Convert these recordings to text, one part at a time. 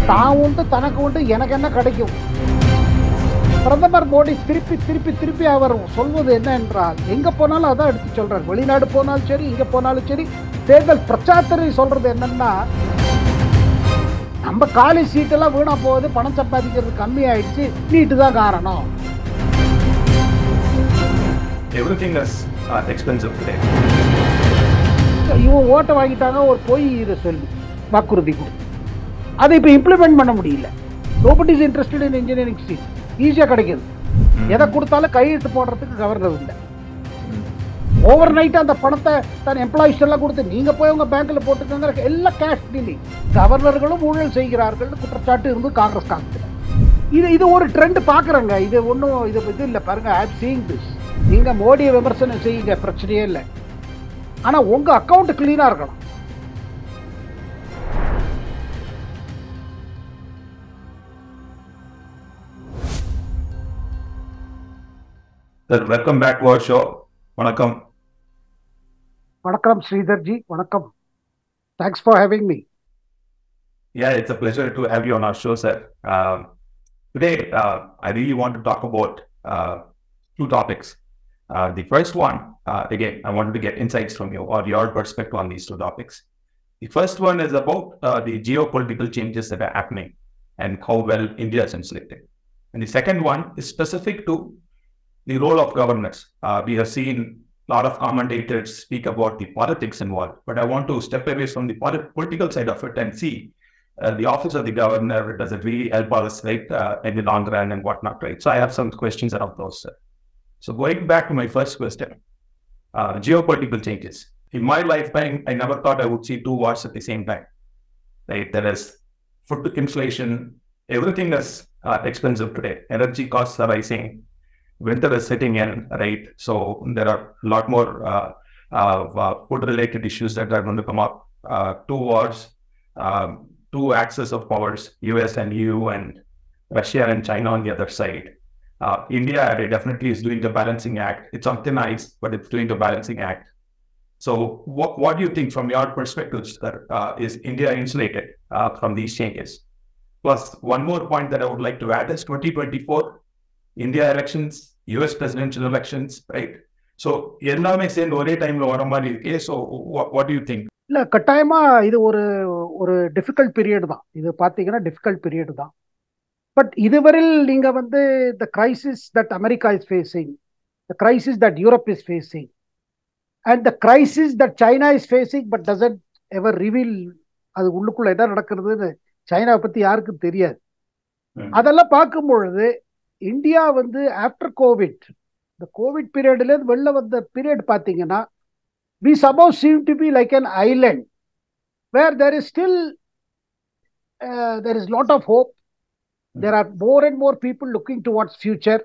தான் உண்டு தனக்கு உண்டு எனக்கு என்ன கிடைக்கும். பிரதமர் மோடி திருப்பி திருப்பி திருப்பி அவர் சொல்வது என்ன என்றால், எங்க போனாலும் அதான் எடுத்து சொல்றாரு. வெளிநாடு போனாலும் சரி, இங்க போனாலும் சரி, தேர்தல் பிரச்சாரத்தை சொல்றது என்னன்னா, நம்ம காலி சீட்டெல்லாம் வீணா போகுது, பணம் சம்பாதிக்கிறது கம்மி ஆயிடுச்சு, நீட்டு தான் காரணம். இவன் ஓட்டை வாங்கிட்டாங்க ஒரு பொய் இதை சொல்லி வாக்குறுதி கொடு, அதை இப்போ இம்ப்ளிமெண்ட் பண்ண முடியல. Nobody is interested in engineering seat, ஈஸியாக கிடைக்குது. எதை கொடுத்தாலும் கையெழுத்து போடுறதுக்கு கவர்னர் இல்லை. ஓவர் நைட்டு அந்த பணத்தை தன் எம்ப்ளாயிஸ் எல்லாம் கொடுத்து நீங்கள் போய் உங்கள் பேங்க்கில் போட்டுக்கோங்க, எல்லாம் கேஷ் டீலிங். கவர்னர்களும் ஊழல் செய்கிறார்கள் குற்றச்சாட்டு இருந்து காங்கிரஸ் காங்கிரஸ் இது ஒரு ட்ரெண்ட் பார்க்குறேங்க. இது ஒன்றும் இது இல்லை பாருங்க. I have seeing this. நீங்கள் மோடியை விமர்சனம் செய்யுங்க, பிரச்சனையே இல்லை. ஆனால் உங்கள் அக்கௌண்ட் கிளீனாக இருக்கணும். Sir, welcome back to our show. Vanakkam. Vanakkam, Sridhar ji. Vanakkam. Thanks for having me. Yeah, it's a pleasure to have you on our show, sir. Today, I really want to talk about two topics. The first one, again, I wanted to get insights from you or your perspective on these two topics. The first one is about the geopolitical changes that are happening and how well India is insulated. And the second one is specific to the role of governors. We have seen a lot of commentators speak about the politics involved, but I want to step away from the political side of it and see the office of the governor. Does it really help us, right, in the long run and whatnot, right? So I have some questions around those, sir. So going back to my first question, geopolitical changes. In my lifetime, I never thought I would see two wars at the same time, right? There is food inflation, everything is expensive today. Energy costs are rising. Winter is setting in, right? So there are a lot more food-related issues that are going to come up. Two wars, two axes of powers, US and EU, and Russia and China on the other side. India definitely is doing the balancing act. It's on thin ice, but it's doing the balancing act. So what do you think from your perspective, sir? Is India insulated from these changes? Plus, one more point that I would like to add is 2024 India elections, US presidential elections, right? So, எல்லாமே சேர்ந்து ஒரே டைம்ல வர மாதிரி இருக்கு. So, what do you think? இல்ல, கட்டாயமா இது ஒரு டிஃபிகல்ட் பீரியட் தான். இது பாத்தீங்கன்னா டிஃபிகல்ட் பீரியட் தான். பட் இதுவரையில் நீங்க வந்து the crisis that America is facing, the crisis that Europe is facing, and the crisis that China is facing but doesn't ever reveal அது உள்ளுக்குள்ள என்ன நடக்கிறதுன்னு சைனாவை பத்தி யாருக்கும் தெரியாது. அதெல்லாம் பார்க்கும் பொழுது இந்தியா வந்து ஆஃப்டர் கோவிட், இந்த கோவிட் பீரியட்ல வெளில வந்த பீரியட் பார்த்தீங்கன்னா, we somehow seem to be like an island where there is still there is lot of hope. There are more and more people looking towards future.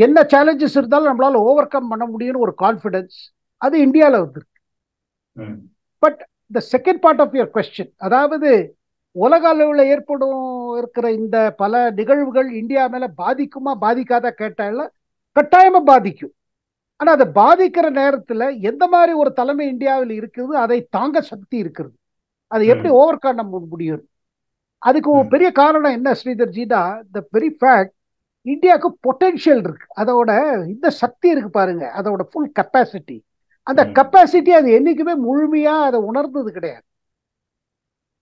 என்ன challenges இருந்தாலும் நம்மளால over come பண்ண முடியும்னு ஒரு கான்ஃபிடன்ஸ் அது இந்தியாவில் வந்துருக்கு. But the second part of your question, அதாவது உலக அளவில் இருக்கிற இந்த பல நிகழ்வுகள் இந்தியா மேல பாதிக்குமா பாதிக்காத கேட்டால கட்டாயமா பாதிக்கும். ஆனா அதை பாதிக்கிற நேரத்துல எந்த மாதிரி ஒரு தலைமை இந்தியாவில் இருக்குது, அதை தாங்க சக்தி இருக்கிறது, அதை எப்படி ஓவர் கம் பண்ண முடியும்? அதுக்கு ஒரு பெரிய காரணம் என்ன ஸ்ரீதர் ஜினா, த வெரி ஃபேக்ட் இந்தியாவுக்கு பொட்டென்ஷியல் இருக்கு, அதோட இந்த சக்தி இருக்கு பாருங்க, அதோட ஃபுல் கெப்பாசிட்டி. அந்த கெப்பாசிட்டி அது என்னைக்குமே முழுமையா அதை உணர்ந்தது கிடையாது.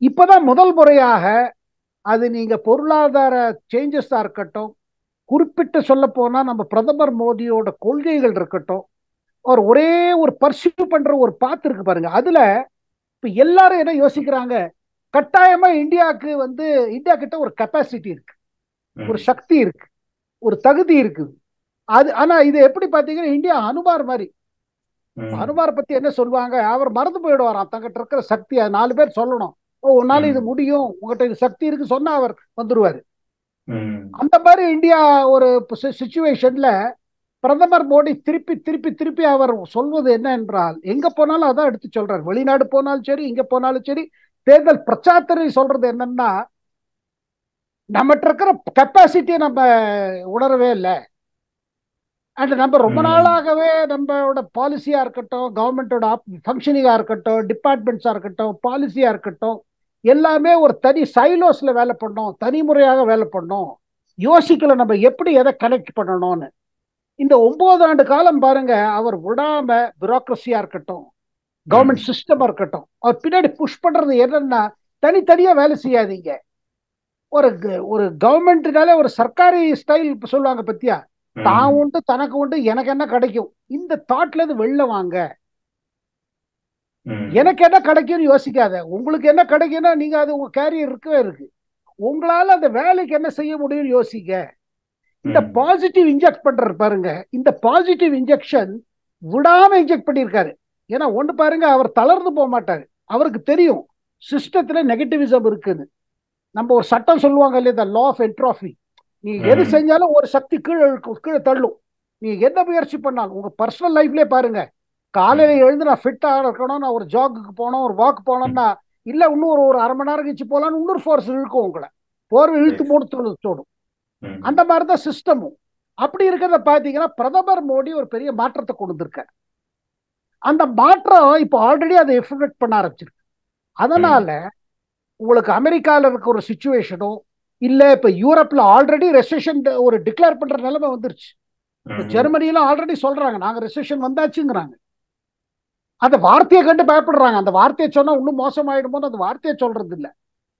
இப்பதான் முதல் முறையாக அது நீங்க பொருளாதார சேஞ்சஸா இருக்கட்டும், குறிப்பிட்டு சொல்ல போனா நம்ம பிரதமர் மோடியோட கொள்கைகள் இருக்கட்டும், ஒரே ஒரு பர்சியூ பண்ற ஒரு பாத்து இருக்கு பாருங்க. அதுல இப்ப எல்லாரும் என்ன யோசிக்கிறாங்க, கட்டாயமா இந்தியாவுக்கு வந்து இந்தியா கிட்ட ஒரு கெப்பாசிட்டி இருக்கு, ஒரு சக்தி இருக்கு, ஒரு தகுதி இருக்குது. அது ஆனா இது எப்படி பாத்தீங்கன்னா, இந்தியா அனுமார் மாதிரி. அனுமார் பத்தி என்ன சொல்லுவாங்க, அவர் மறந்து போயிடுவாராம் தங்கிட்ட இருக்கிற சக்தி. அது 4 பேர் சொல்லணும், உன்னால இது முடியும், உங்ககிட்ட இது சக்தி இருக்கு சொன்னா அவர் வந்துருவாரு. அந்த மாதிரி இந்தியா ஒரு சிச்சுவேஷன்ல பிரதமர் மோடி திருப்பி திருப்பி திருப்பி அவர் சொல்வது என்ன என்றால், எங்க போனாலும் அதான் எடுத்து சொல்றாரு. வெளிநாடு போனாலும் சரி, இங்க போனாலும் சரி, தேர்தல் பிரச்சாரத்தை சொல்றது என்னன்னா, நம்மகிட்ட இருக்கிற கெப்பாசிட்டியை நம்ம உணரவே இல்லை. அண்ட் நம்ம ரொம்ப நாளாகவே நம்மளோட பாலிசியா இருக்கட்டும், கவர்மெண்டோட ஃபங்க்ஷனிங்கா இருக்கட்டும், டிபார்ட்மெண்ட்ஸா இருக்கட்டும், பாலிசியா இருக்கட்டும், எல்லாமே ஒரு தனி சைலோஸ்ல வேலை பண்ணோம், தனி முறையாக வேலை பண்ணோம், யோசிக்கல நம்ம எப்படி எதை கனெக்ட் பண்ணணும்னு. இந்த 9 ஆண்டு காலம் பாருங்க, அவர் விடாம பியூரோக்ரஸியா இருக்கட்டும், கவர்மெண்ட் சிஸ்டமா இருக்கட்டும், அவர் பின்னாடி புஷ் பண்றது என்னன்னா, தனித்தனியா வேலை செய்யாதீங்க. ஒரு ஒரு கவர்மெண்ட்னாலே ஒரு சர்க்காரி ஸ்டைல் சொல்லுவாங்க பத்தியா, தான் உண்டு தனக்கு உண்டு எனக்கு என்ன கிடைக்கும், இந்த தாட்ல இருந்து வெளில வாங்க. எனக்கு என்ன கிடைக்கும்னு யோசிக்காத, உங்களுக்கு என்ன கிடைக்கும்னா நீங்க அது உங்க கேரியர் இருக்கவே இருக்கு, உங்களால அந்த வேலைக்கு என்ன செய்ய முடியும்னு யோசிக்க. இந்த பாசிட்டிவ் இன்ஜெக்ட் பண்றாரு பாருங்க, இந்த பாசிட்டிவ் இன்ஜெக்ஷன் விடாம இன்ஜெக்ட் பண்ணியிருக்காரு. ஏன்னா ஒண்ணு பாருங்க, அவர் தளர்ந்து போக மாட்டாரு, அவருக்கு தெரியும் சிஸ்டத்துல நெகட்டிவிசம் இருக்குன்னு. நம்ம ஒரு சட்டம் சொல்லுவாங்க இல்லையா, த லா ஆஃப் என்ட்ரோபி. நீங்க எது செஞ்சாலும் ஒரு சக்தி கீழே தள்ளும். நீங்க எந்த முயற்சி பண்ணாலும் உங்க பர்சனல் லைஃப்லயே பாருங்க, காலையில எழுந்து நான் ஃபிட்டா இருக்கணும், நான் ஒரு ஜாகுக்கு போனோம், ஒரு வாக் போனோம்னா இல்ல இன்னும் ஒரு 1/2 மணி நேரம் கழிச்சு போலான்னு இன்னொரு ஃபோர்ஸ் இழுக்கும், உங்களை போர்வை இழுத்து மூடு தோடும். அந்த மாதிரிதான் சிஸ்டமும். அப்படி இருக்கிறத பாத்தீங்கன்னா பிரதமர் மோடி ஒரு பெரிய மாற்றத்தை கொண்டு வந்திருக்காரு. அந்த மாற்றம் இப்போ ஆல்ரெடி அதை எஃபெக்ட் பண்ண ஆரம்பிச்சிருக்கு. அதனால உங்களுக்கு அமெரிக்கால இருக்க ஒரு சிச்சுவேஷனோ இல்ல இப்ப யூரோப்ல ஆல்ரெடி ரெசெஷன் ஒரு டிக்ளேர் பண்ற நிலைமை வந்துருச்சு. ஜெர்மனியில ஆல்ரெடி சொல்றாங்க நாங்க ரெசெஷன் வந்தாச்சுங்கிறாங்க. அந்த வார்த்தையை கண்டு பயப்படுறாங்க. அந்த வார்த்தையை சொன்னா இன்னும் மோசமாயிடுமோ அந்த வார்த்தையை சொல்றது இல்ல.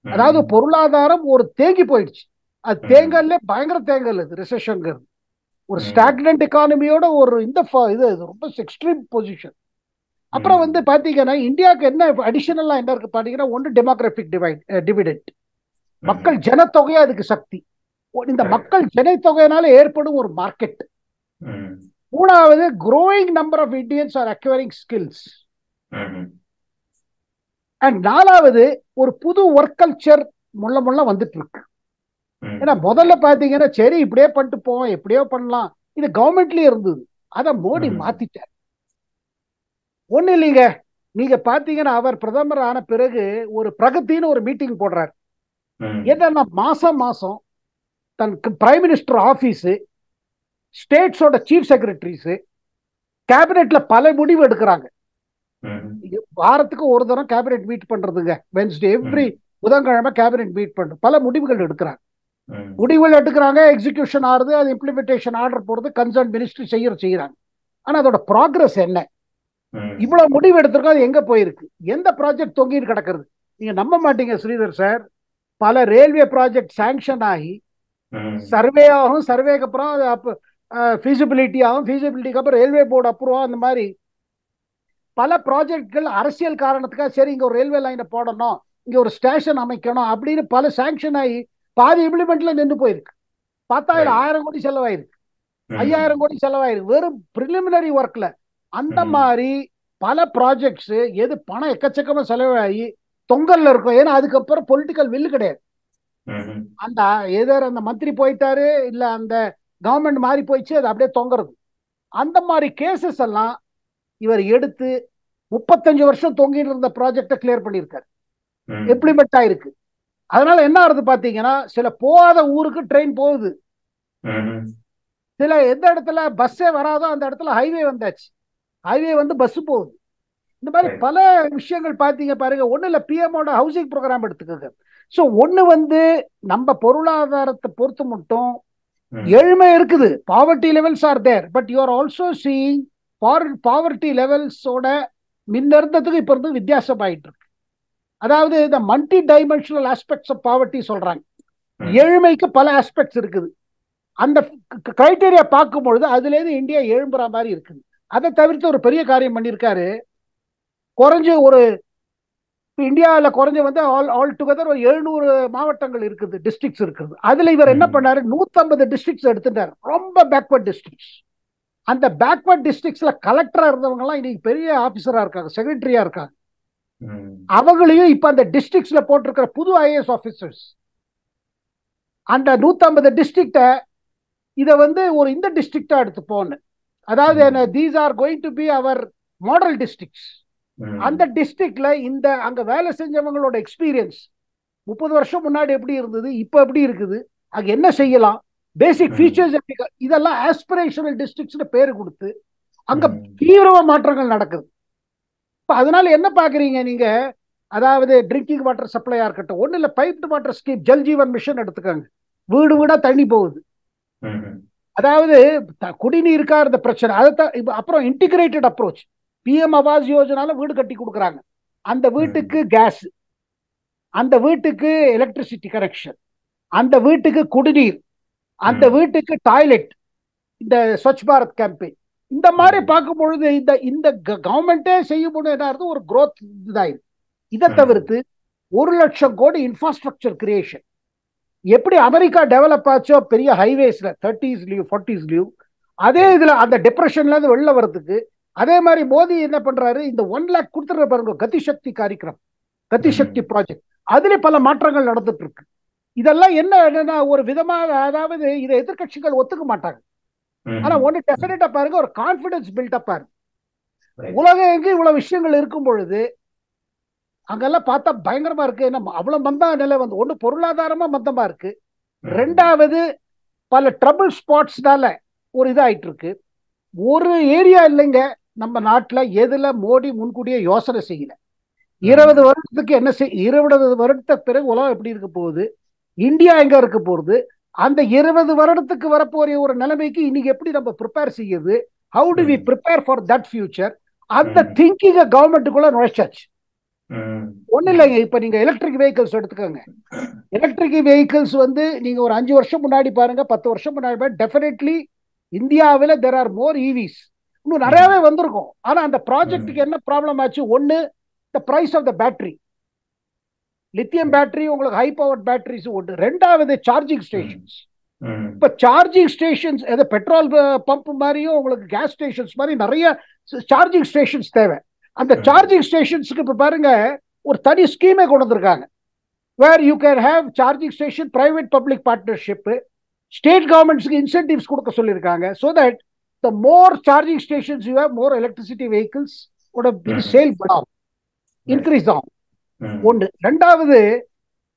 அதாவது பொருளாதாரம் ஒரு தேங்கி போயிடுச்சு. அது தேங்கல்ல பயங்கர தேங்கல். அது ரிசெஷன்ங்கிறது ஒரு ஸ்டாக்னன்ட் எக்கானமியோட ஒரு இந்த இது ரொம்ப எக்ஸ்ட்ரீம் பொசிஷன். அப்புறம் வந்து பாத்தீங்கன்னா இந்தியாவுக்கு என்ன அடிஷனலா என்ன இருக்கு பாத்தீங்கன்னா, ஒன்று டெமோகிராபிக் டிவிடெண்ட், மக்கள் ஜனத்தொகையா அதுக்கு சக்தி. இந்த மக்கள் ஜனத்தொகையினால ஏற்படும் ஒரு மார்க்கெட். மூணாவது, growing number of Indians are acquiring skills. And நாலாவது, ஒரு புது ஒர்க் கல்ச்சர் முள்ள வந்துட்டு இருக்கு. ஏன்னா முதல்ல பாத்தீங்கன்னா சரி இப்படியே பண்ணிட்டு போவோம், எப்படியோ பண்ணலாம், இது கவர்மெண்ட்லயே இருந்தது. அதை மோடி மாத்திட்டார். ஒண்ணு இல்லைங்க, நீங்க பாத்தீங்கன்னா அவர் பிரதமர் ஆன பிறகு ஒரு பிரகத்தின்னு ஒரு மீட்டிங் போடுறாரு. என்னன்னா மாசம் மாசம் தன் பிரைம் மினிஸ்டர் ஆபீஸ், ஸ்டேட்ஸோட சீஃப் செக்ரட்டரிஸ், கேபினெட்ல பல முடிவு எடுக்கிறாங்க. வாரத்துக்கு ஒரு தரம் கேபினெட் மீட் பண்றதுங்க, வென்ஸ்டே எவ்ரி புதன்கிழமை கேபினெட் மீட் பண்றது, பல முடிவுகள் எடுக்கிறாங்க. முடிவுகள் எடுக்கிறாங்க, எக்ஸிகியூஷன் ஆறுது, அது இம்ப்ளிமெண்டேஷன் ஆர்டர் போடுறது, கன்சர்ன் மினிஸ்ட்ரி செய்யறாங்க. ஆனா அதோட ப்ராக்ரஸ் என்ன? இவ்வளவு முடிவு எடுத்திருக்கோம், அது எங்க போயிருக்கு? எந்த ப்ராஜெக்ட் தொங்கிட்டு கிடக்கிறது? நீங்க நம்ப மாட்டீங்க ஸ்ரீதர் சார், பல ரயில்வே ப்ராஜெக்ட் சாங்ஷன் ஆகி சர்வே ஆகும், சர்வேக்கு அப்புறம் ஃபீசிபிலிட்டி ஆகும், ஃபீசிபிலிட்டிக்கு அப்புறம் ரயில்வே போர்டு அப்ரூவ், அந்த மாதிரி பல ப்ராஜெக்ட்கள் அரசியல் காரணத்துக்காக சரி இங்க ஒரு ரயில்வே லைனை போடணும், இங்க ஒரு ஸ்டேஷன் அமைக்கணும் அப்படின்னு பல சாங்ஷன் ஆகி பாதி இம்ப்ளிமெண்ட்ல நின்று போயிருக்கு. பார்த்தா 1000 கோடி செலவாயிருக்கு, 5000 கோடி செலவாயிருக்கு வெறும் பிரிலிமினரி ஒர்க்ல. அந்த மாதிரி பல ப்ராஜெக்ட்ஸ் எது பணம் எக்கச்சக்கமா செலவாகி தொங்கல்ல இருக்கும். ஏன்னா அதுக்கப்புறம் பொலிட்டிக்கல் வில்லு கிடையாது. அந்த எதர் அந்த மந்திரி போயிட்டாரு இல்ல அந்த கவர்மெண்ட் மாறி போயிடுச்சு, அது அப்படியே தொங்குறது. அந்த மாதிரி கேசஸ் எல்லாம் இவர் எடுத்து 35 வருஷம் தொங்கிட்டு இருந்த ப்ராஜெக்டை கிளியர் பண்ணியிருக்காரு, இம்ப்ளிமெண்ட் ஆயிருக்கு. அதனால என்ன ஆகுது பாத்தீங்கன்னா, சில போகாத ஊருக்கு ட்ரெயின் போகுது, சில எந்த இடத்துல பஸ்ஸே வராதோ அந்த இடத்துல ஹைவே வந்தாச்சு, ஹைவே வந்து பஸ் போகுது. இந்த மாதிரி பல விஷயங்கள் பாத்தீங்க பாருங்க. ஒண்ணு இல்ல, பிஎம்மோட ஹவுசிங் ப்ரோக்ராம் எடுத்துக்கோங்க. ஸோ ஒண்ணு வந்து நம்ம பொருளாதாரத்தை பொறுத்து மட்டும் ஏழ்மை இருக்குது, poverty levels are there, but you are also seeing poverty லெவல்ஸோட முன்ன இருந்ததுக்கு இப்ப இருந்து வித்தியாசம் ஆயிட்டு இருக்கு. அதாவது இந்த multi dimensional aspects of poverty சொல்றாங்க. ஏழ்மைக்கு பல ஆஸ்பெக்ட்ஸ் இருக்குது. அந்த கிரைட்டீரியா பார்க்கும் பொழுது அதுல இருந்து இந்தியா எழும்புற மாதிரி இருக்குது. அதை தவிர்த்து ஒரு பெரிய காரியம் பண்ணியிருக்காரு. குறைஞ்ச ஒரு இந்தியாவில் குறைஞ்ச வந்து ஆல் டுகெதர் ஒரு 700 மாவட்டங்கள் இருக்குது, டிஸ்ட்ரிக்ட்ஸ் இருக்குது. அதுல இவர் என்ன பண்ணாரு, 150 டிஸ்ட்ரிக்ட்ஸ் எடுத்துட்டாரு, ரொம்ப பேக்வர்ட் டிஸ்ட்ரிக்ட்ஸ். அந்த பேக்வர்ட் டிஸ்ட்ரிக்ட்ஸ்ல கலெக்டரா இருந்தவங்க எல்லாம் இன்னைக்கு பெரிய ஆபீசரா இருக்காங்க, செக்ரட்டரியா இருக்காங்க. அவங்களையும் இப்ப அந்த டிஸ்ட்ரிக்ட்ஸ்ல போட்டிருக்கிற புது ஐஏஎஸ் ஆபீசர்ஸ் அந்த 150 டிஸ்ட்ரிக்ட இத வந்து ஒரு இந்த டிஸ்ட்ரிக்டா எடுத்து போன, அதாவது these are going to be our model districts. அந்த டிஸ்ட்ரிக்ட்ல இந்த அங்க வேலை செஞ்சவங்களோட எக்ஸ்பீரியன்ஸ் 30 வருஷம் முன்னாடி எப்படி இருந்தது, இப்ப எப்படி இருக்குது, அங்க என்ன செய்யலாம், பேசிக் ஃபீச்சர்ஸ் எப்படி, இதெல்லாம் ஆஸ்பிரேஷனல் டிஸ்ட்ரிக்ட்ஸ்னு பேரு கொடுத்து அங்க தீவிரமா மாற்றங்கள் நடக்குது. அதனால என்ன பாக்குறீங்க நீங்க, அதாவது ட்ரிங்கிங் வாட்டர் சப்ளையா இருக்கட்டும், ஒன்றும் இல்லை, piped water scheme, Jal Jeevan mission எடுத்துக்காங்க, வீடு வீடா தண்ணி போகுது. அதாவது குடிநீருக்கா இருந்த பிரச்சனை, அதை அப்புறம் இன்டிகிரேட்டட் அப்ரோச், பிஎம் ஆவாஸ் யோஜனால வீடு கட்டி கொடுக்குறாங்க, அந்த வீட்டுக்கு கேஸ், அந்த வீட்டுக்கு எலக்ட்ரிசிட்டி கனெக்ஷன், அந்த வீட்டுக்கு குடிநீர், அந்த வீட்டுக்கு டாய்லெட், இந்த ஸ்வச் பாரத் கேம்பெயின். இந்த மாதிரி பார்க்கும் பொழுது இந்த கவர்மெண்டே செய்யும் பொழுது என்ன ஆகுது, ஒரு growth இதாயிருக்கு. இதை தவிர்த்து 1,00,000 கோடி இன்ஃப்ராஸ்ட்ரக்சர் கிரியேஷன். எப்படி அமெரிக்கா டெவலப் ஆச்சோ பெரிய ஹைவேஸ்ல 30s 40s, அதே இதுல அந்த டிப்ரெஷன்ல இருந்து வெளில வர்றதுக்கு அதே மாதிரி மோடி என்ன பண்றாரு, இந்த 1 lakh கொடுத்துற பாருங்க கதிசக்தி காரியக்கிரம், கதிசக்தி ப்ராஜெக்ட், அதுல பல மாற்றங்கள் நடந்துட்டு இருக்கு. இதெல்லாம் என்னன்னா ஒரு விதமாக, அதாவது இதை எதிர்கட்சிகள் ஒத்துக்க மாட்டாங்க. ஆனா ஒண்ணு டெஃபினட்டா பாருங்க, ஒரு கான்பிடன்ஸ் பில்டப் பாருங்க. உலகம் எங்க இவ்வளவு விஷயங்கள் இருக்கும் பொழுது அங்கெல்லாம் பார்த்தா பயங்கரமா இருக்கு. ஏன்னா அவ்வளவு மந்தா நிலை வந்து, ஒண்ணு பொருளாதாரமா மந்தமா இருக்கு, ரெண்டாவது பல ட்ரபிள் ஸ்பாட்ஸ்னால ஒரு இதாயிட்டு இருக்கு. ஒரு ஏரியா இல்லைங்க நம்ம நாட்டுல எதுல மோடி முன்கூட்டியே யோசனை செய்யல. 20 வருடத்துக்கு என்ன 20 வருடத்துக்கு பிறகு உலகம் எப்படி இருக்க போகுது, இந்தியா எங்க இருக்க போகுது, அந்த 20 வருடத்துக்கு வரப்போற ஒரு நிலைமைக்கு இன்னைக்கு எப்படி நம்ம ப்ரிப்பேர் செய்யுது, how do we prepare for that future, அந்த திங்கிங்க கவர்மெண்ட்டுக்குள்ள நுழைச்சாச்சு. ஒண்ணு இல்லைங்க, இப்ப நீங்க எலக்ட்ரிக் வெஹிக்கிள்ஸ் எடுத்துக்கோங்க. எலக்ட்ரிக் வெஹிக்கிள்ஸ் வந்து நீங்க ஒரு 5 வருஷம் முன்னாடி பாருங்க, 10 வருஷம் முன்னாடி பாருங்க, டெஃபினெட்லி இந்தியாவில் there are more EVs, இன்னும் நிறையவே வந்திருக்கும். ஆனா அந்த ப்ராஜெக்ட்டுக்கு என்ன ப்ராப்ளம் ஆச்சு, ஒன்னு the price of the battery, lithium battery, உங்களுக்கு ஹை பவர் பேட்டரிஸ் ஒன்று, ரெண்டாவது சார்ஜிங் ஸ்டேஷன்ஸ். இப்ப சார்ஜிங் ஸ்டேஷன்ஸ் பெட்ரோல் பம்ப் மாதிரியும் உங்களுக்கு கேஸ் ஸ்டேஷன்ஸ் மாதிரி நிறைய சார்ஜிங் ஸ்டேஷன்ஸ் தேவை. அந்த சார்ஜிங் ஸ்டேஷன்ஸ்க்கு இப்ப பாருங்க ஒரு தனி ஸ்கீமே கொண்டு வந்திருக்காங்க, where you can have charging station private public partnership, state governments incentives கொடுக்க சொல்லியிருக்காங்க, so that the more charging stations you have, more electricity vehicles ஓட சேல் ஆகும், இன்க்ரீஸ் ஆகும். ஒன்று. ரெண்டாவது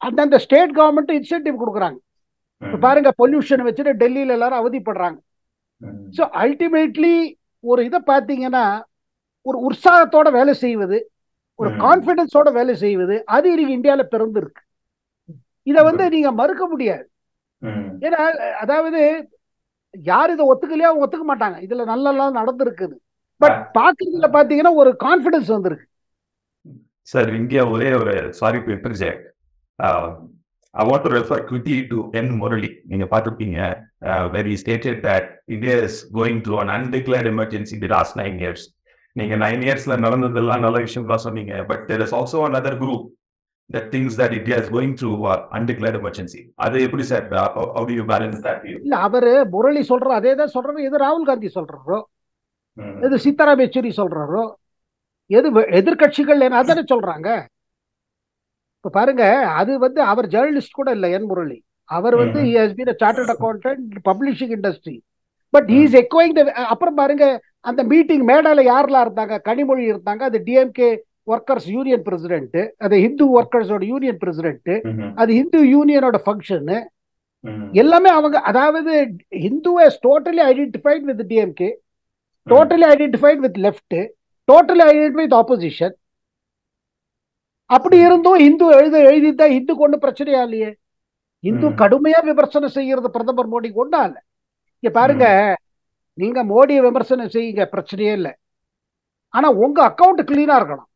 அந்த ஸ்டேட் கவர்மெண்ட் இன்சென்டிவ் கொடுக்குறாங்க. இப்ப பாருங்க பொல்யூஷன் வச்சுட்டு டெல்லியில எல்லாரும் அவதிப்படுறாங்க. ஸோ அல்டிமேட்லி ஒரு இதை பார்த்தீங்கன்னா ஒரு உற்சாகத்தோட வேலை செய்வது, ஒரு கான்பிடன்ஸோட வேலை செய்வது, அது இன்னைக்கு இந்தியாவில் பிறந்து இருக்கு. இதை வந்து நீங்க மறுக்க முடியாது. ஏன்னா அதாவது யார் இதை ஒத்துக்கலையோ அவங்க ஒத்துக்க மாட்டாங்க, இதுல நல்லா நடந்திருக்குது. பட் பாக்குறதுல பாத்தீங்கன்னா ஒரு கான்பிடன்ஸ் வந்திருக்கு. சார் இந்தியா ஒரே ஒரு sorry to interject, I want to refer quickly to 𝗛𝗵𝗶𝗀𝗶. நீங்க பார்த்திருப்பீங்க, where he stated that India is going through an undeclared emergency the last 9 years. நீங்க 9 yearsல நடந்ததெல்லாம் நல்ல விஷயம் தான் சொன்னீங்க, but there is also another group that thinks that India is going through undeclared emergency. அது எப்படி sir, how do you balance that view? இல்ல அவரு முரளி சொல்ற அதே தான் சொல்றாரு, எது ராகுல் காந்தி சொல்றாரோ, எது சீதாராம் யெச்சூரி சொல்றாரோ, எது எதிர்கட்சிகள் அதானே சொல்றாங்க. இப்ப பாருங்க, அது வந்து அவர் ஜேர்னலிஸ்ட் கூட இல்ல 𝗛𝗵𝗶𝗀, அவர் வந்து he has been a chartered accountant, publishing industry, but he is echoing the. அப்புறம் பாருங்க அந்த மீட்டிங் மேடையில யாரெல்லாம் இருந்தாங்க, கனிமொழி இருந்தாங்க, அது டிஎம்கே ஒர்க்கர்ஸ் யூனியன் பிரசிடென்ட், அது ஹிந்து ஒர்க்கர்ஸோட யூனியன் பிரசிடென்ட், அது ஹிந்து யூனியனோட ஃபங்க்ஷன் எல்லாமே அவங்க. அதாவது Hindu has totally identified with DMK, totally identified with left, totally identified with opposition. அப்படி இருந்தும் இந்து எழுதிதான் இந்து கொண்டு பிரச்சனையா இல்லையே. இந்து கடுமையா விமர்சனம் செய்யறது பிரதமர் மோடி கொண்டா இல்ல. இங்க பாருங்க, நீங்க மோடியை விமர்சனம் செய்யுங்க, பிரச்சனையே இல்லை. ஆனா உங்க அக்கௌண்ட் கிளீனா இருக்கணும்.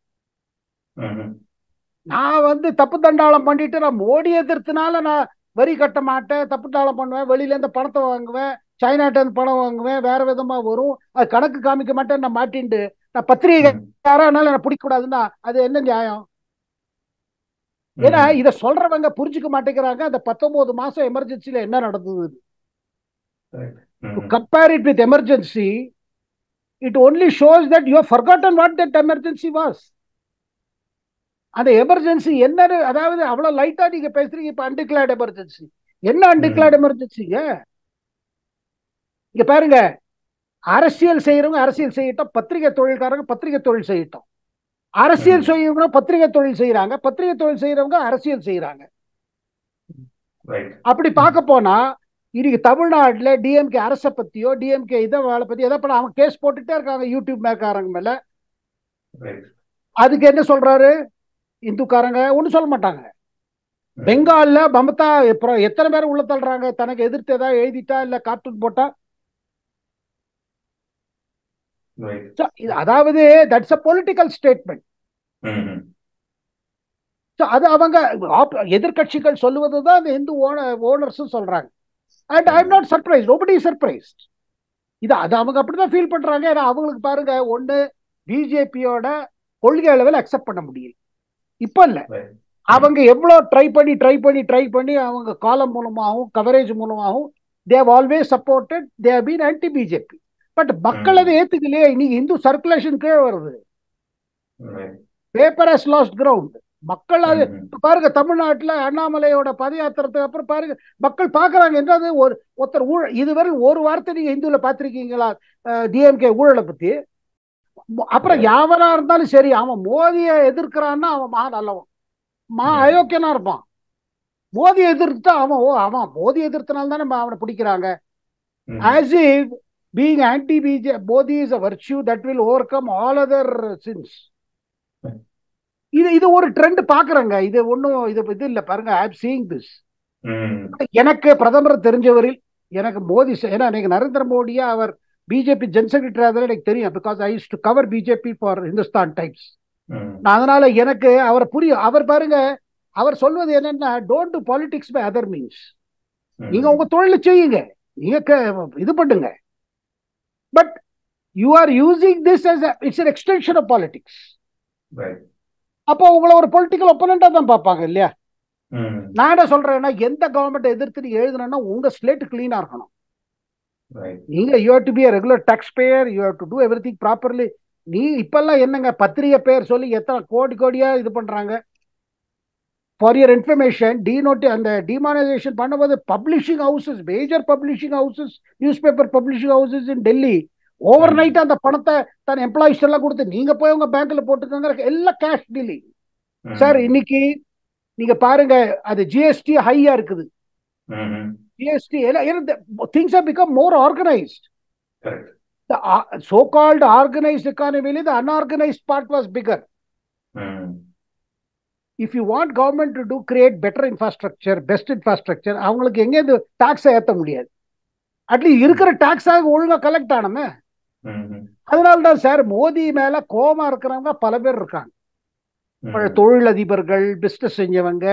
நான் வந்து தப்பு தண்டாளம் பண்ணிட்டு நான் மோடி எதிர்த்துனால நான் வரி கட்ட மாட்டேன், தப்பு தாளம் பண்ணுவேன், வெளியில இருந்து பணத்தை வாங்குவேன், சைனாட்ட இருந்து பணம் வாங்குவேன், வேற விதமா வரும், அது கணக்கு காமிக்க மாட்டேன், நான் மாட்டின்ட்டு நான் பத்திரிகை யாரானாலும் நான் பிடிக்க கூடாதுன்னா அது என்ன நியாயம்? ஏன்னா இதை சொல்றவங்க புரிஞ்சுக்க மாட்டேங்கிறாங்க. அந்த 19 மாசம் எமர்ஜென்சில என்ன நடந்தது, to compare it with emergency, it only shows that you have forgotten what that emergency was. அந்த எமர்ஜென்சி என்ன, அதாவது அவ்வளவு லைட்டா நீங்க பேசுறீங்க. இப்ப அன்டிக்ளேர்ட் எமர்ஜென்சி என்ன, அன்டிக்ளேர்ட் எமர்ஜென்சிங்க? இங்க பாருங்க, அரசியல் செய்யறவங்க அரசியல் செய்யட்டும், பத்திரிகை தொழில்காரங்க பத்திரிகை தொழில் செய்யட்டும். அரசியல் செய்யறவங்க பத்திரிகை தொழில் செய்யறாங்க, பத்திரிகை தொழில் செய்யறவங்க அரசியல் செய்யறாங்க. அப்படி பார்க்க போனா இன்னைக்கு தமிழ்நாட்டுல டிஎம்கே அரசை பத்தியோ டிஎம்கே இதை வேலை பத்தி எதை பண்ண அவங்க கேஸ் போட்டுட்டே இருக்காங்க யூடியூப் மேற்காரங்க மேல. அதுக்கு என்ன சொல்றாரு, இந்துக்காரங்க ஒன்றும் சொல்ல மாட்டாங்க. பெங்கால்ல மமதா எத்தனை பேர் உள்ள தள்ளுறாங்க? தனக்கு எதிர்த்து ஏதாவது எழுதிட்டா இல்ல கார்ட்டூன் போட்டா. அதாவது தட்ஸ் அ பொலிட்டிக்கல் ஸ்டேட்மெண்ட். அது அவங்க எதிர்கட்சிகள் சொல்லுவதுதான் இந்த இந்து ஓனர்ஸும் சொல்றாங்க. And I am not surprise, nobody is surprised. இது அது அவங்க அப்படிதான் ஃபீல் பண்றாங்க. ஏன்னா அவங்களுக்கு பாருங்க, ஒண்ணு பிஜேபியோட கொள்கை அளவில் அக்செப்ட் பண்ண முடியல. இப்ப இல்ல, அவங்க எவ்வளவு ட்ரை பண்ணி அவங்க காலம் மூலமாகவும் கவரேஜ் மூலமாகவும் they have always supported, they have been anti BJP. But மக்கள் அதை ஏத்துக்கலையே. இன்னைக்கு இந்து சர்க்குலேஷன் கீழே வருது. Paper has lost ground. மக்கள் அது பாருங்க, தமிழ்நாட்டில் அண்ணாமலையோட பத யாத்திரத்துக்கு அப்புறம் பாருங்க, மக்கள் பாக்குறாங்க. என்றது ஒருத்தர் இதுவரை ஒரு வார்த்தை நீங்க இந்துல பாத்திருக்கீங்களா டிஎம்கே ஊழலை பத்தி? அப்புறம் யாவரா இருந்தாலும் சரி, அவன் மோதியை எதிர்க்கிறான்னா அவன் மகா நல்லவன், அயோக்கியனா இருப்பான். மோதி எதிர்த்தா அவன் மோதி எதிர்த்தனால தானே அவனை பிடிக்கிறாங்க. as if being anti BJP Modi is a virtue that will overcome all other sins. இது ஒரு ட்ரெண்ட் பாக்குறாங்க. இது ஒன்றும் இது இல்லை பாருங்க. I am seeing this. எனக்கு பிரதமர் தெரிஞ்சவரில் எனக்கு மோடி, ஏன்னா எனக்கு நரேந்திர மோடியா அவர் பிஜேபி ஜென் செக்ரட்டரி ஆதரவு எனக்கு தெரியும். Because I use to cover BJP for Hindustan Times. அதனால எனக்கு அவரை புரியும். அவர் பாருங்க, அவர் சொல்வது என்னன்னா, don't do politics by other means. நீங்க உங்க தொழிலை செய்யுங்க, நீங்க இது பண்ணுங்க. But you are using this as it's an extension of politics. அப்போ உங்களை ஒரு பொலிட்டிக்கல் ஒப்பனண்டா தான் பார்ப்பாங்க இல்லையா? நான் என்ன சொல்றேன்னா, எந்த கவர்மெண்ட் எதிர்த்து நீங்க எழுதணும்னா உங்க ஸ்லேட் கிளீனா இருக்கணும். நீங்க you have to be a regular taxpayer, you have to do everything properly. நீ இப்பெல்லாம் என்னங்க பத்திரிகை பேர் சொல்லி எத்தனை கோடியா இது பண்றாங்க. ஃபார் யுவர் இன்ஃபர்மேஷன், அந்த டிமானைசேஷன் பண்ணும்போது publishing houses, major publishing houses, newspaper publishing houses in Delhi overnight அந்த பணத்தை தன் எம்ப்ளாயிஸ் எல்லாம் கொடுத்து நீங்க போய் உங்க பேங்க்ல போட்டுக்கோங்க, எல்லாம் கேஷ் டீலிங். சார் இன்னைக்கு நீங்க பாருங்க, அது ஜிஎஸ்டி ஹையா இருக்குது. GST things have become more organized. The so-called organized economy, the unorganized part was bigger. If you want government to create better infrastructure, best infrastructure, அவங்களுக்கு எங்கே இந்த டாக்ஸை ஏற்ற முடியாது. அட்லீஸ்ட் இருக்கிற டாக்ஸாக ஒழுங்கா கலெக்ட் ஆனமே. அதனால்தான் சார் மோடி மேல கோபமா இருக்கிறவங்க பல பேர் இருக்காங்க. தொழிலதிபர்கள், பிசினஸ் செஞ்சவங்க,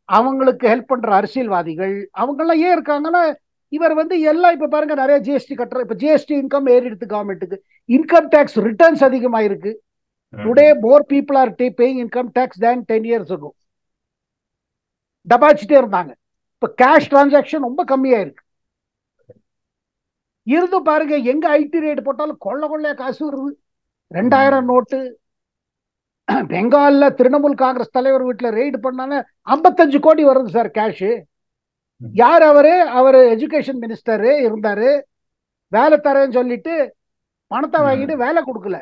அவங்களுக்கு ஹெல்ப் பண்ற அரசியல்வாதிகள், அவங்கெல்லாம் ஏன் இருக்காங்கன்னா, இவர் எல்லாம் இப்ப பாருங்க நிறைய ஜிஎஸ்டி கட்டுற. இப்ப ஜிஎஸ்டி இன்கம் ஏறிடுது கவர்மெண்ட்டுக்கு. இன்கம் டேக்ஸ் ரிட்டர்ன்ஸ் அதிகமாயிருக்கு. Today more people are paying income tax than 10 years ago. டபாச்சிட்டே இருந்தாங்க. இப்ப கேஷ் டிரான்சாக்ஷன் ரொம்ப கம்மியா இருக்கு. இருந்து பாருங்க, எங்க ஐடி ரேட் போட்டாலும் கொள்ளையா காசு வருது. 2000 நோட்டு. பெங்கால்ல திரிணாமுல் காங்கிரஸ் தலைவர் வீட்டுல ரெய்டு பண்ணாங்க, 55 கோடி வருது சார் கேஷ். யார் அவரு எஜுகேஷன் மினிஸ்டர் இருந்தாரு. வேலை தரேன்னு சொல்லிட்டு பணத்தை வாங்கிட்டு வேலை கொடுக்கல.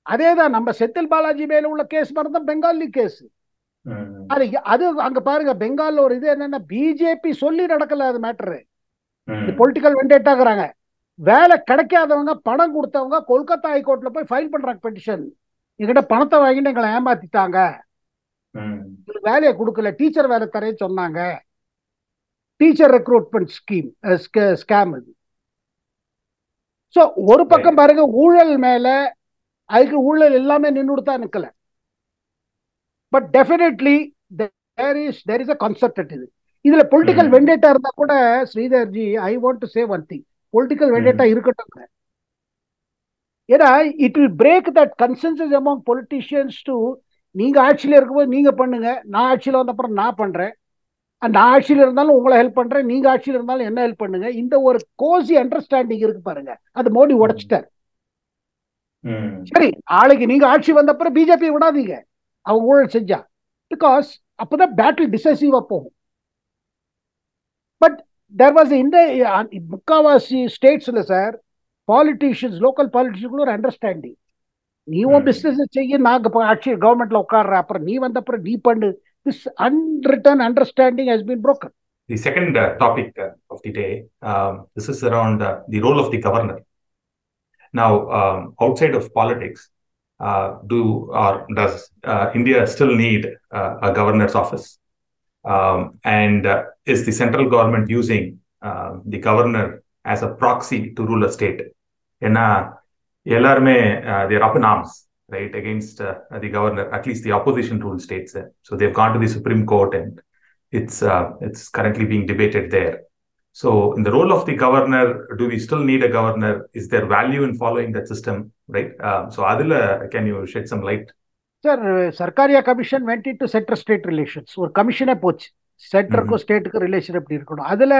அதேதான் நம்ம செந்தில் பாலாஜி மேல உள்ள கேஸ் மாதிரி தான் பெங்காலி கேஸ். அது அங்க பாருங்க, பெங்கால்ல ஒரு இது என்னன்னா, பிஜேபி சொல்லி நடக்கல அது மேட்டரு. பொலிட்டிக்கல் வெண்டேட்டாக்குறாங்க. வேலை கிடைக்காதவங்க, பணம் கொடுத்தவங்க கொல்கத்தா ஹைகோர்ட்ல போய் ஃபைல் பண்றாங்க பெட்டிஷன். எங்கிட்ட பணத்தை வாங்கிட்டு எங்களை ஏமாத்திட்டாங்க, வேலையை கொடுக்கல, டீச்சர் வேலை தரேன்னு சொன்னாங்க. டீச்சர் ரெக்ரூட்மெண்ட் ஸ்கேம் இது. சோ ஒரு பக்கம் பாருங்க, ஊழல் மேல அதுக்கு ஊழல் எல்லாமே நின்றுதான் நிக்கல. But definitely there is a concerted இது. இதுல பொலிட்டிக்கல் வெண்டேட்டா இருந்தா கூட ஸ்ரீதர்ஜி, I want to say one thing, political vendetta இருக்கட்டும். ஏன்னா it will break that consensus among politicians to, நீங்க ஆட்சியில இருக்கும்போது நீங்க பண்ணுங்க, நான் ஆட்சியில வந்த அப்புறம் நான் பண்றேன், நான் ஆட்சியில இருந்தாலும் உங்களை ஹெல்ப் பண்றேன், நீங்க ஆட்சியில இருந்தாலும் என்ன ஹெல்ப் பண்ணுங்க. இந்த ஒரு கோசி அண்டர்ஸ்டாண்டிங் இருக்கு பாருங்க, அது மோடி உடைச்சிட்டார். சரி, நாளைக்கு நீங்க ஆட்சி வந்த அப்புறம் பிஜேபி விடாதீங்க அவங்க ஊழல் செஞ்சா, பிகாஸ் அப்பதான் பேட்டில் டிசைசிவா போகும். பட் தேர் வாஸ் இந்த முக்காவாசி ஸ்டேட்ஸ்ல சார் பாலிட்டிஷியன்ஸ், லோக்கல் பாலிட்டிஷியன்ஸ் ஒரு அண்டர்ஸ்டாண்டிங். நீ உன் பிசினஸ் செய்ய, நாங்க ஆட்சி கவர்மெண்ட்ல உட்கார்ற, அப்புறம் நீ வந்த அப்புறம் நீ பண்ணு. This unwritten understanding has been broken. The second topic of the day, this is around the role of the governor. Now, outside of politics, does India still need a governor's office? And is the central government using the governor as a proxy to rule a state? They're up in arms, right, against the governor, at least the opposition ruled states. So they've gone to the Supreme Court, and it's currently being debated there. So in the role of the governor, do we still need a governor? Is there value in following that system, right? So Adila, can you shed some light? Sir, Sarkaria Commission went into center-state relations. ஒரு கமிஷனே போச்சு, சென்டருக்கும் ஸ்டேட்டுக்கும் relation எப்படி இருக்கணும். அதுல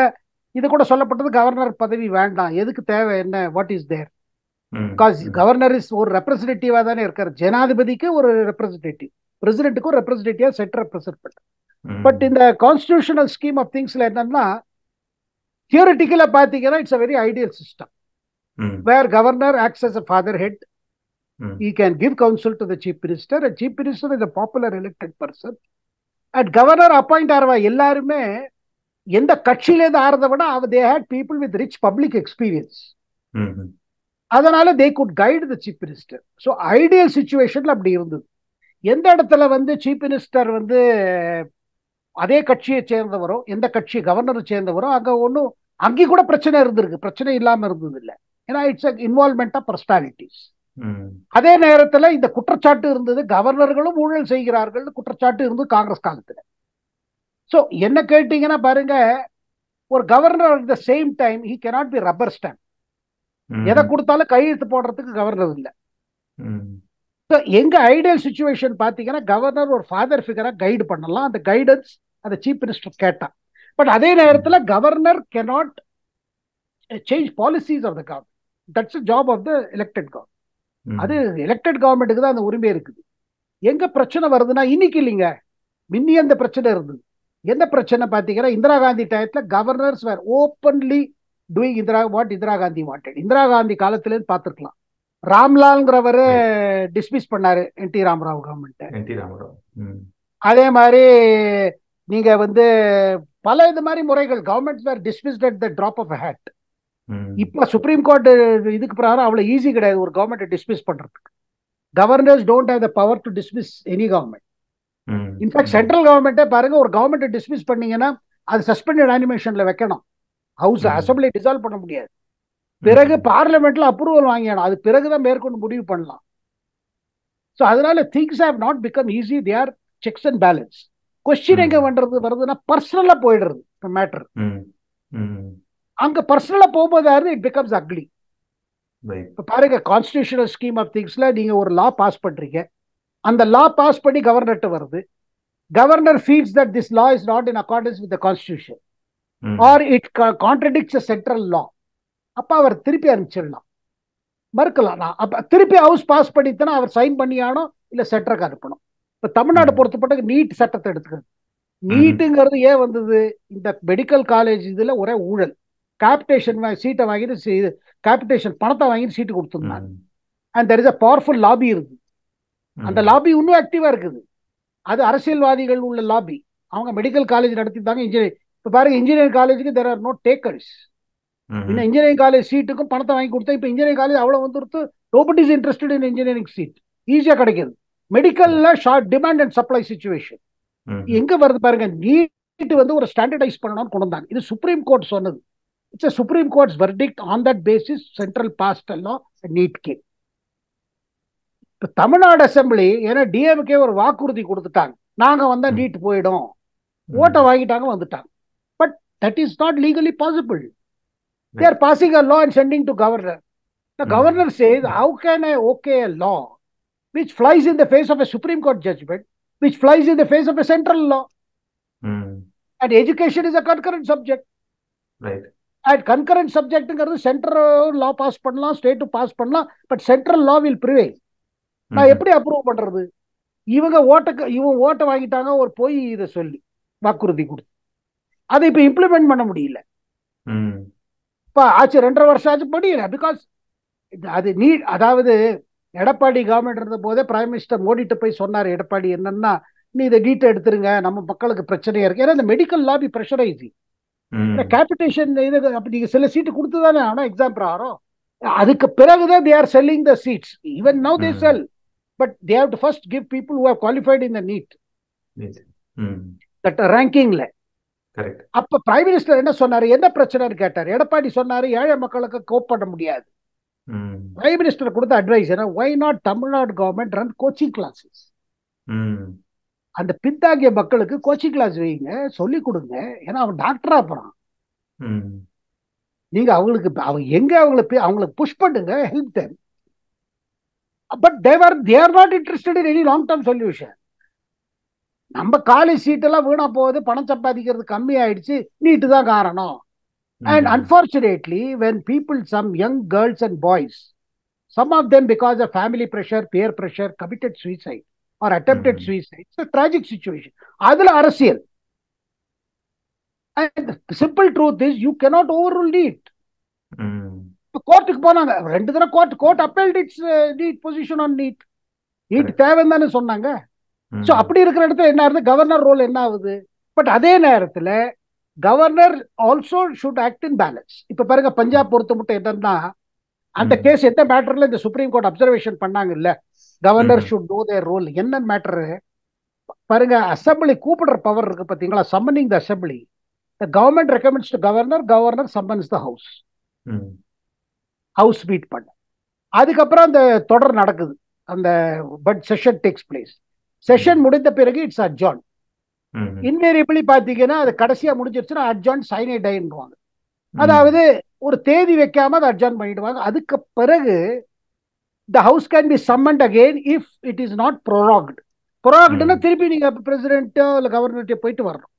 இது கூட சொல்லப்பட்டது governor பதவி வேண்டாம், எதுக்கு தேவை, என்ன, what is there? Because governor is ஒரு ரெப்ரஸன்டேட்டிவா தானே இருக்காரு, ஜனாதிபதிக்கு ஒரு ரெப்ரஸன்டேட்டிவ், பிரசிடென்ட்டுக்கும் ரெப்ரஸன்டேட்டிவா சென்டர் ரெப்ரஸன்ட் பண்ற. பட் இந்த கான்ஸ்டிடியூஷனல் ஸ்கீம் ஆஃப் திங்ஸ்ல என்னன்னா, தியோரிட்டிக்கலா பாத்தீங்கன்னா it's a very ideal system where governor acts as a father head. He can give counsel to the chief minister, and chief minister is a popular elected person. And governor appoint ஆறவா எல்லாருமே எந்த கட்சியிலேருந்து ஆறதை விட they had people with rich public experience. அதனால they could guide the chief minister. So ideal situationல அப்படி இருந்தது. எந்த இடத்துல வந்து chief minister வந்து அதே கட்சியை சேர்ந்தவரோ, எந்த கட்சி கவர்னரை சேர்ந்தவரோ, அங்க ஒன்றும் அங்கே கூட பிரச்சனை இருந்திருக்கு, பிரச்சனை இல்லாம இருந்தது இல்லை. ஏன்னா இட்ஸ் இன்வால்வ்மெண்ட் ஆஃப் பர்சனாலிட்டிஸ். அதே நேரத்தில் இந்த குற்றச்சாட்டு இருந்தது, கவர்னர்களும் ஊழல் செய்கிறார்கள் குற்றச்சாட்டு இருந்தது காங்கிரஸ் காலத்தில். ஸோ என்ன கேட்டீங்கன்னா பாருங்க, ஒரு governor at the same time he cannot be rubber stamp. எதை கொடுத்தாலும் கையெழுத்து போடுறதுக்கு கவர்னர் இல்லை. ஸோ எங்க ஐடியல் சுச்சுவேஷன் பார்த்தீங்கன்னா, கவர்னர் ஒரு ஃபாதர் ஃபிகரா கைடு பண்ணலாம், அந்த கைடன்ஸ் அந்த சீஃப் மினிஸ்டர் கேட்டா. பட் அதே நேரத்தில் governor cannot change policies of the government. That's job of the elected government. அது எலெக்டட் கவர்மெண்ட்டுக்கு தான் அந்த உரிமை இருக்குது. எங்க பிரச்சனை வருதுன்னா, இன்னைக்கு இல்லைங்க, மின்னி அந்த பிரச்சனை இருந்தது. என்ன பிரச்சனை பார்த்தீங்கன்னா, இந்திரா காந்தி டயத்துல governors were openly doing Indira Gandhi wanted. Indira Gandhi காலத்திலேருந்து பார்த்துருக்கலாம். ராம்லால்ங்கிறவரு டிஸ்மிஸ் பண்ணாரு என்டி ராமராவ் கவர்மெண்ட். அதே மாதிரி நீங்க வந்து பல இது மாதிரி முறைகள் governments were dismissed at the drop of a hat. இப்ப சுப்ரீம் கோர்ட் இதுக்கு பிரகாரம் அவ்வளவு ஈஸி கிடையாது ஒரு கவர்மெண்ட் டிஸ்மிஸ் பண்றதுக்கு. Governors don't have the power to dismiss any government. In fact central கவர்மெண்ட்டே பாருங்க, ஒரு கவர்மெண்ட் டிஸ்மிஸ் பண்ணீங்கன்னா அது சஸ்பெண்டட் அனிமேஷன்ல வைக்கணும். ஹவுஸ் அசம்பிளி டிசால்வ் பண்ண முடியாது. பிறகு பார்லிமெண்ட்ல அப்ரூவல் வாங்கிடணும், அது பிறகுதான் மேற்கொண்டு முடிவு பண்ணலாம். ஸோ அதனால things have not become easy. They are sex and balance. Question எங்க வருதுன்னா பர்சனலா போயிடுறது மேட்டர். அங்க பர்சனலா போகும்போது இட் பிகம்ஸ் அக்லி. இப்ப பாருங்க, கான்ஸ்டிடியூஷனல் ஸ்கீம் ஆஃப் திங்ஸ்ல நீங்க ஒரு லா பாஸ் பண்றீங்க, அந்த லா பாஸ் பண்ணி கவர்னர்ட்ட வருது. Governor feels that this law is not in accordance with the constitution or it contradicts a central law. அப்ப அவர் திருப்பி அனுப்பிச்சிடலாம், மறுக்கலாம். அப்ப திருப்பி ஹவுஸ் பாஸ் பண்ணித்தானே அவர் சைன் பண்ணியானோ இல்ல சென்டருக்கு அனுப்பணும். இப்ப தமிழ்நாடு பொறுத்தப்பட்ட நீட் சட்டத்தை எடுத்துக்கிறது. நீட்டுங்கிறது ஏன் வந்தது? இந்த மெடிக்கல் காலேஜ் இதுல ஒரே ஊழல். கேபிடேஷன் சீட்டை வாங்கிட்டு கேபிடேஷன் பணத்தை வாங்கிட்டு சீட்டு கொடுத்துருந்தாங்க. And there is a powerful lobby இருக்கு. அந்த லாபி இன்னும் ஆக்டிவா இருக்குது. அது அரசியல்வாதிகள் உள்ள லாபி. அவங்க மெடிக்கல் காலேஜ் நடத்திட்டாங்க. இன்ஜினியரிங் இப்ப பாருங்க, இன்ஜினியரிங் காலேஜுக்கு தேர் ஆர் நோ டேக்கர்ஸ். இன்னும் இன்ஜினியரிங் காலேஜ் சீட்டுக்கும் பணத்தை வாங்கி கொடுத்தா இப்ப இன்ஜினியரிங் காலேஜ் அவ்வளவு வந்துருத்து. Nobody is interested in engineering seat. ஈஸியா கிடைக்குது. மெடிக்கல்ல short demand and supply situation எங்க வருது பாருங்க. நீட் வந்து ஒரு ஸ்டாண்டர்டைஸ் பண்ணணும்னு கொண்டு வந்தாங்க. இது சுப்ரீம் கோர்ட் சொன்னது. It's a Supreme Court's verdict. On that basis, Central passed a law, and NEET came. இப்போ தமிழ்நாடு அசம்பிளி ஏன்னா டிஎம்கே ஒரு வாக்குறுதி கொடுத்துட்டாங்க, நாங்க வந்தா நீட் போயிடும், ஓட்டை வாங்கிட்டாங்க, வந்துட்டாங்க. But that is not legally possible. They are passing a law and sending to governor. The governor says, how can I okay a law which flies in the face of a Supreme Court judgment, which flies in the face of a central law? And education is a concurrent subject. Right. And concurrent subject central law pass பண்ணலாம், state pass பண்ணலாம், but central law will prevail. நான் எப்படி approve பண்றது? இவங்க ஓட்டை வாங்கிட்டாங்க ஒரு போய் இதை சொல்லி வாக்குறுதி கொடுத்து அதை இப்ப இம்ப்ளிமெண்ட் பண்ண முடியல. இப்ப ஆச்சு 2.5 வருஷம் ஆச்சு, முடியல. பிகாஸ் அது நீட். அதாவது எடப்பாடி கவர்மெண்ட் இருந்த போதே பிரைம் மினிஸ்டர் மோடிட்ட போய் சொன்னார் எடப்பாடி, என்னன்னா நீ இதை நீட்டை எடுத்துருங்க, நம்ம மக்களுக்கு பிரச்சனையா இருக்கு. ஏன்னா இந்த மெடிக்கல் லாபி ப்ரெஷரைசிங், கேபிடேஷன் இது அப்படி நீங்க சில சீட்டு கொடுத்துதானே ஆனா எக்ஸாம் பிரகாரம். அதுக்கு பிறகுதான் they are selling the seats. Even now they sell. but they have to first give people who have qualified in the NEET. That ranking. Correct. அப்ப பிரைம் மினிஸ்டர் என்ன சொன்னாரு, என்ன பிரச்சனைன்னு கேட்டார். எடப்பாடி சொன்னாரு, ஏழை மக்களுக்கு கோப் பண்ண முடியாது. பிரைம் மினிஸ்டர் கொடுத்த அட்வைஸ் என்ன, why not Tamil Nadu government run coaching classes. அந்த பின்தாங்கிய மக்களுக்கு கோச்சிங் கிளாஸ் வைங்க, சொல்லி கொடுங்க. ஏன்னா அவன் டாக்டரா போறான். நீங்க அவங்களுக்கு எங்க அவங்களுக்கு புஷ் பண்ணுங்க, help them. But they are not interested in any long term solution. நம்ம காலேஜ் சீட்டெல்லாம் வீணா போகுது, பணம் சம்பாதிக்கிறது கம்மி ஆயிடுச்சு, நீட்டு தான் காரணம். And unfortunately, when people, some young girls and boys, some of them because of family pressure, peer pressure, committed suicide or attempted suicide. It's a tragic situation. அதுல அரசியல். And the simple truth is, you cannot overrule NEET. கோர்ட்டுக்கு போனாங்க, 2 தடவை court upheld its NEET position on NEET. NEET தேவைன்னு தானே சொன்னாங்க. So அப்படி இருக்கிற இடத்துல என்ன ஆகுது, கவர்னர் ரோல் என்ன ஆகுது. பட் அதே நேரத்துல governor also should act in balance. இப்ப பாருங்க, பஞ்சாப் பொறுத்த மட்டும் என்னன்னா, அந்த கேஸ் எந்த மேட்டர்ல இந்த சுப்ரீம் கோர்ட் அப்சர்வேஷன் பண்ணாங்க இல்ல, governor should know their role. என்ன மேட்டர் பாருங்க, அசம்பிளி கூப்பிடுற பவர் இருக்கு பாத்தீங்களா, summoning the assembly. The government recommends to governor, governor summons the house. House meet பண்ண. அதுக்கப்புறம் அந்த தொடர் நடக்குது, அந்த but session takes place. Session முடிந்த பிறகு இட்ஸ் அட்ஜார்ன். இன்வேரியபிளி பாத்தீங்கன்னா அது கடைசியா முடிஞ்சிருச்சுன்னா அட்ஜார்ன் சைனே டைன்னுவாங்க. அதாவது ஒரு தேதி வைக்காம அதை அட்ஜார்ன் பண்ணிடுவாங்க. அதுக்கு பிறகு the house can be summoned again if it is not prorogued. Proroguedனா திருப்பி நீங்க பிரசிடென்ட்டோ இல்ல கவர்னர்கிட்ட போயிட்டு வரணும்.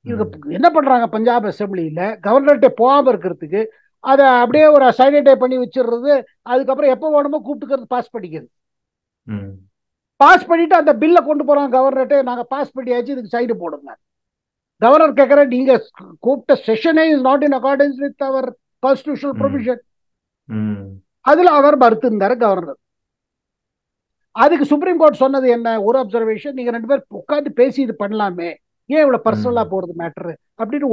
இவங்க என்ன பண்றாங்க, பஞ்சாப் அசம்பிளியில கவர்னர்கிட்ட போகாம இருக்கிறதுக்கு அதை அப்படியே ஒரு சைனடை பண்ணி வச்சிடுறது. அதுக்கப்புறம் எப்போ வேணுமோ கூப்பிட்டுக்கிறது, பாஸ் பண்ணிக்கிறது. பாஸ் பண்ணிட்டு அந்த பில்லை கொண்டு போறாங்க கவர்னர்கிட்ட, நாங்க பாஸ் பண்ணியாச்சு, இதுக்கு சைடு போடுங்க. கவர்னர் கேட்கற, நீங்க கூப்பிட்ட செஷனே is not in accordance with our constitutional provision. அதுல அவர் மறுத்து இருந்தாரு கவர்னர். அதுக்கு சுப்ரீம் கோர்ட் சொன்னது என்ன, ஒரு அப்சர்வேஷன், நீங்க 2 பேர் உட்காந்து பேசி இது பண்ணலாமே, ஏன் இவ்வளவு பர்சனலா போறது மேட்டர் அப்படின்னு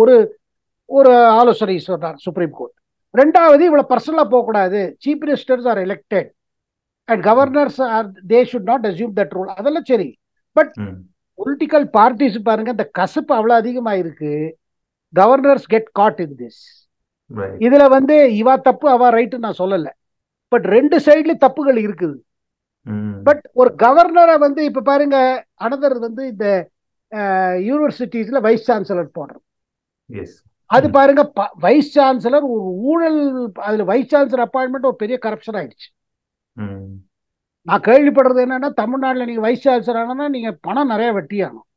ஒரு ஆலோசனை சொன்னார் சுப்ரீம் கோர்ட். 2வது, இவ்வளவு பர்சனலா போக கூடாது, chief ministers are elected and governors are, they should not assume that role. அதெல்லாம் சரி. பட் பொலிட்டிக்கல் பார்ட்டிஸ் பாருங்க, இந்த கசப்பு அவ்வளவு அதிகமா இருக்கு. Governors get caught in this. இதுல இவா தப்பு அவ ரைட்டு நான் சொல்லல, பட் 2 சைட்லயும் தப்புகள் இருக்குது. பட் ஒரு கவர்னரை இப்ப பாருங்க, அனதர் இந்த யூனிவர்சிட்டிஸ்ல வைஸ் சான்சலர் போடுறோம். அது பாருங்க, வைஸ் சான்சலர் ஒரு ஊழல், அதுல வைஸ் சான்சலர் அப்பாயின்மெண்ட் ஒரு பெரிய கரப்ஷன் ஆயிடுச்சு. நான் கேள்விப்படுறது என்னன்னா, தமிழ்நாட்டில் நீங்க வைஸ் சான்சலர் ஆனா நீங்க பணம் நிறைய வெட்டியாகணும்,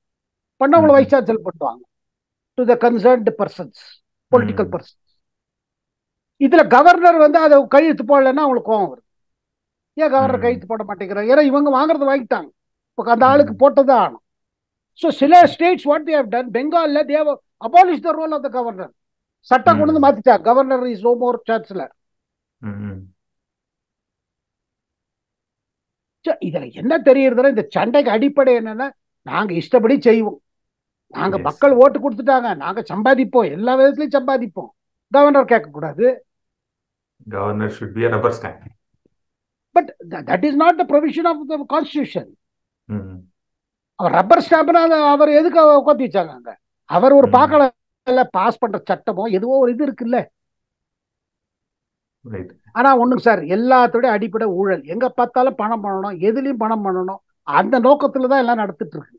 பண்ண உங்களை வைஸ் சான்சலர் பண்ணுவாங்க to the concerned persons, political persons. இதுல கவர்னர் அதை கையெழுத்து போடலன்னா அவங்களுக்கு கோவம் வருது. ஏன் கவர்னர் கையெழுத்து போட மாட்டேங்கிறாங்க, ஏன்னா இவங்க வாங்குறது வாங்கிட்டாங்க, இப்போ அந்த ஆளுக்கு போட்டதான் ஆகணும். So சில states what they have done, பெங்கால்ல they have abolished the role of the governor. சட்டம் கொண்டு வந்து மாத்திட்டாங்க, governor is no more chancellor. இதுல என்ன தெரியுதுன்னா, இந்த சண்டைக்கு அடிப்படை என்னன்னா, நாங்க இஷ்டப்படி செய்வோம், நாங்க மக்கள் ஓட்டு கொடுத்துட்டாங்க, நாங்க சம்பாதிப்போம், எல்லா விதத்திலையும் சம்பாதிப்போம், கவர்னர் கேட்க கூடாது. Governor should be a rubber stamp. But that is not the provision of the constitution. அவர் ரப்பர் ஸ்டாம்ப்னா அவர் எதுக்கு உட்காந்து வச்சாங்க? அவர் ஒரு பாக்கல பாஸ் பண்ற சட்டமோ எதுவோ ஒரு இது இருக்குல்ல. ஆனா ஒண்ணுங்க சார், எல்லாத்தோட அடிப்படை ஊழல். எங்க பார்த்தாலும் பணம் பண்ணணும், எதுலயும் பணம் பண்ணணும், அந்த நோக்கத்துலதான் எல்லாம் நடந்துட்டு இருக்கு.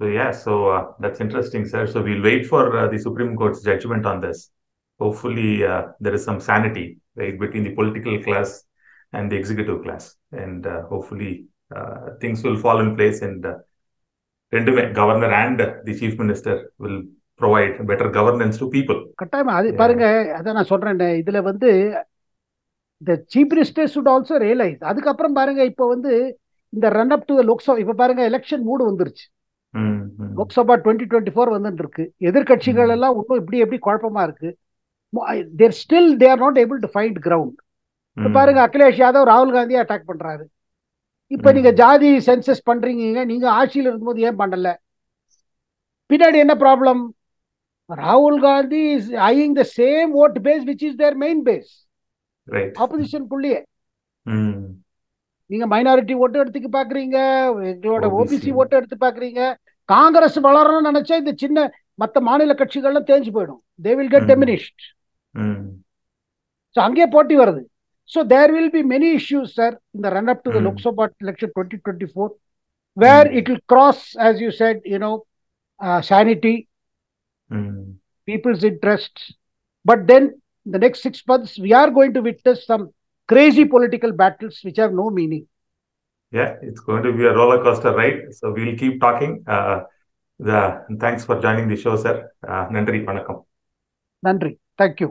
So yeah, so that's interesting, sir. So we'll wait for the Supreme Court's judgment on this. Hopefully there is some sanity, right, between the political class and the executive class, and hopefully things will fall in place, and governor and the chief minister will provide better governance to people. கட்டாயமா அது பாருங்க, அதான் நான் சொல்றேன், இதுல the chief minister should also realize. அதுக்கப்புறம் பாருங்க, இப்போ இந்த ரன் அப் டு லோக்சபா, இப்ப பாருங்க எலெக்ஷன் மூடு வந்துருச்சு. லோக்சபா 2024 வந்துட்டு இருக்கு. எதிர்கட்சிகள் எல்லாம் இன்னும் எப்படி குழப்பமா இருக்கு. they are not able to find ground. இப்ப பாருங்க, அகிலேஷ் யாதவ் ராகுல் காந்தியை அட்டாக் பண்றாரு. இப்ப நீங்க ஜாதி சென்சஸ் பண்றீங்க, நீங்க ஆட்சியில் இருக்கும்போது ஏன் பண்ணல? பின்னாடி என்ன ப்ராப்ளம்? ராகுல் Gandhi is eyeing the same vote base which is their main base, opposition குள்ளேயே. நீங்க மைனாரிட்டி ஓட்டு எடுத்துக்க பாக்குறீங்க, எங்களோட OBC. ஓபிசி ஓட்டு எடுத்து பாக்குறீங்க. காங்கிரஸ் வளரணும்னு நினைச்சா இந்த சின்ன மத்த மாநில கட்சிகள்லாம் தேஞ்சு போயிடும். They will get diminished. So அங்கே போட்டி வருது. So there will be many issues sir இந்த run up to the Lok Sabha election 2024 where it will cross, as you said, sanity, people's interests. But then the next 6 months we are going to witness some crazy political battles which have no meaning. Yeah, it's going to be a roller coaster ride. So we'll keep talking. Thanks for joining the show, sir. Nandri, vanakkam. Nandri. Thank you.